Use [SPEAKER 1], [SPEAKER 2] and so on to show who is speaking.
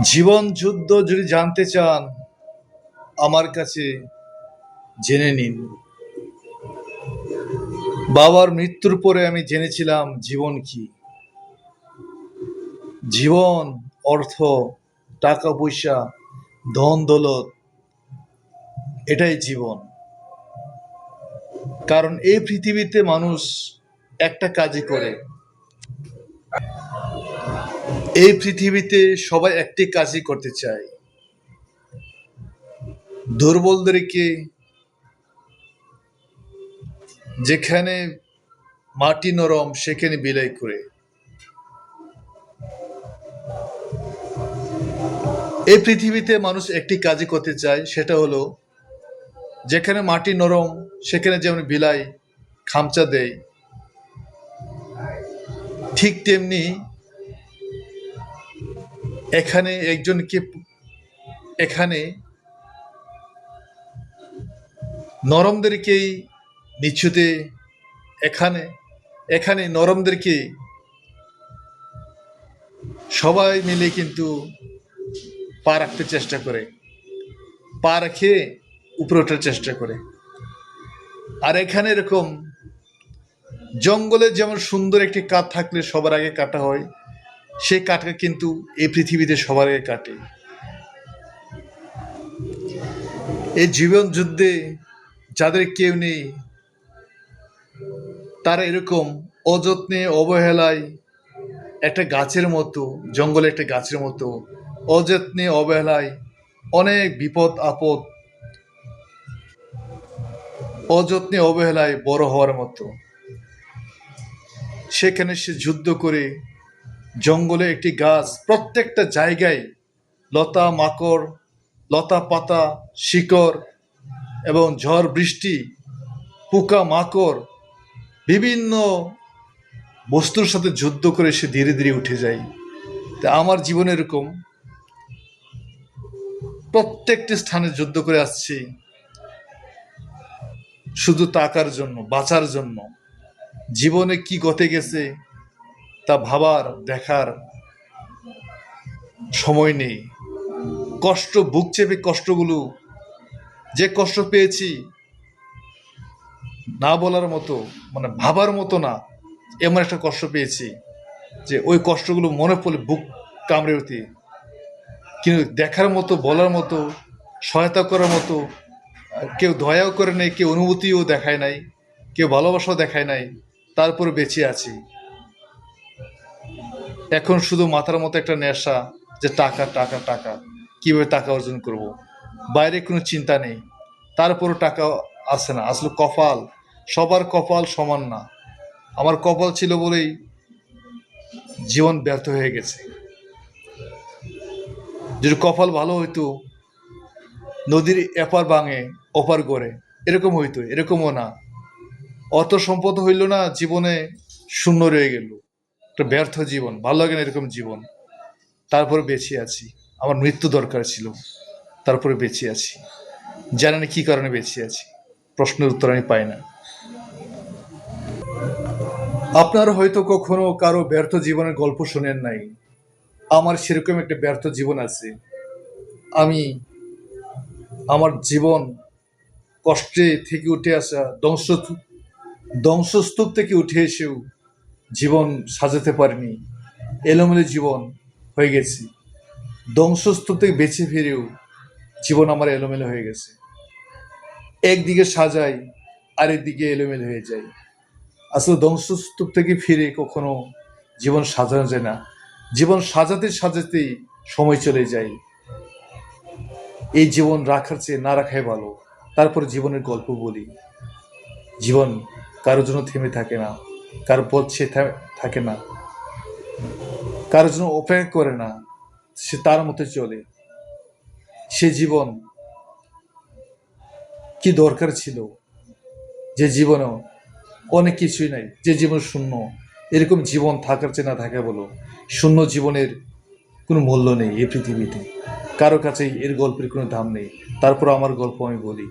[SPEAKER 1] জীবন যুদ্ধ যদি জানতে চান আমার কাছে জেনে নিন। বাবার মৃত্যুর পরে আমি জেনেছিলাম জীবন কি। জীবন অর্থ, টাকা পয়সা, ধন দৌলত, এটাই জীবন। কারণ এই পৃথিবীতে মানুষ একটা কাজই করে, এই পৃথিবীতে সবাই একটি কাজই করতে চায়, দুর্বলদেরকে যেখানে মাটি নরম সেখানে বিলাই করে। এই পৃথিবীতে মানুষ একটি কাজই করতে চায়, সেটা হলো যেখানে মাটি নরম সেখানে যেমন বিলাই খামচা দেয়, ঠিক তেমনি এখানে নরমদেরকেই নিচুতে, এখানে নরমদেরকে সবাই মিলে কিন্তু পা রাখতে চেষ্টা করে, পা রেখে উপরে ওঠার চেষ্টা করে। আর এখানে এরকম জঙ্গলে যেমন সুন্দর একটি কাঠ থাকলে সবার আগে কাটা হয়, সেই কাঠকে কিন্তু এই পৃথিবীতে সবার আগে কাটে। এই জীবন যুদ্ধে যাদের কেউ নেই, তারা এরকম অযত্নে অবহেলায় একটা গাছের মতো, জঙ্গলে একটা গাছের মতো অযত্নে অবহেলায় অনেক বিপদ আপদ অযত্নে অবহেলায় বড় হওয়ার মতো। সেখানে সে যুদ্ধ করে জঙ্গলে একটি গাছ, প্রত্যেকটা জায়গায় লতা মাকড়, লতা পাতা, শিকড় এবং ঝড় বৃষ্টি, পোকা মাকড়, বিভিন্ন বস্তুর সাথে যুদ্ধ করে সে ধীরে ধীরে উঠে যায়। তা আমার জীবনে এরকম প্রত্যেকটি স্থানে যুদ্ধ করে আসছি, শুধু টাকার জন্য, বাঁচার জন্য। জীবনে কি ঘটে গেছে তা ভাবার, দেখার সময় নেই। কষ্ট, বুক চেপে কষ্টগুলো, যে কষ্ট পেয়েছি না বলার মতো, মানে ভাবার মতো না, এমন একটা কষ্ট পেয়েছি যে ওই কষ্টগুলো মনে পড়লে বুক কামড়ে উঠে। কিন্তু দেখার মতো, বলার মতো, সহায়তা করার মতো কেউ দয়াও করে নাই, কেউ অনুভূতিও দেখায় নাই, কেউ ভালোবাসাও দেখায় নাই। তারপরে বেঁচে আছি। এখন শুধু মাথার মতো একটা নেশা যে টাকা টাকা টাকা, কিভাবে টাকা অর্জন করব, বাইরে কোনো চিন্তা নেই। তারপরও টাকা আসে না। আসলে কপাল, সবার কপাল সমান না। আমার কপাল ছিল বলেই জীবন ব্যর্থ হয়ে গেছে। যদি কপাল ভালো হইতো, নদীর এপার ভাঙে ওপার গড়ে, এরকম হইতো। এরকমও না, অত সম্পদ হইল না, জীবনে শূন্য রয়ে গেল। একটা ব্যর্থ জীবন, ভালো লাগে না এরকম জীবন। তারপরে বেঁচে আছি। আমার মৃত্যু দরকার ছিল, তারপরে বেঁচে আছি। জানি না কি কারণে বেঁচে আছি, প্রশ্নের উত্তর আমি পাই না। আপনারা হয়তো কখনো কারো ব্যর্থ জীবনের গল্প শোনেন নাই। আমার সেরকম একটা ব্যর্থ জীবন আছে। আমি আমার জীবন কষ্টে থেকে উঠে আসা, ধ্বংসস্তূপ থেকে উঠে এসেও জীবন সাজাতে পারিনি। এলোমেলো জীবন হয়ে গেছি। ধ্বংসস্তূপ থেকে বেঁচে ফিরেও জীবন আমার এলোমেলো হয়ে গেছে। একদিকে সাজাই, আরেকদিকে এলোমেলো হয়ে যায়। আসলে ধ্বংসস্তূপ থেকে ফিরে কখনো জীবন সাজানো যায় না। জীবন সাজাতে সাজাতেই সময় চলে যায়। এই জীবন রাখার চেয়ে না রাখাই ভালো। তারপরে জীবনের গল্প বলি। জীবন কারোর জন্য থেমে থাকে না, কারো পথ সে থাকে না, কারোর জন্য অপেক্ষা করে না, সে তার মতো চলে। সে জীবন কি দরকার ছিল, যে জীবনেও অনেক কিছুই নাই, যে জীবন শূন্য। এরকম জীবন থাকার চেয়ে না থাকা বলো। শূন্য জীবনের কোনো মূল্য নেই এই পৃথিবীতে, কারো কাছেই এর গল্পের কোনো দাম নেই। তারপর আমার গল্প আমি বলি।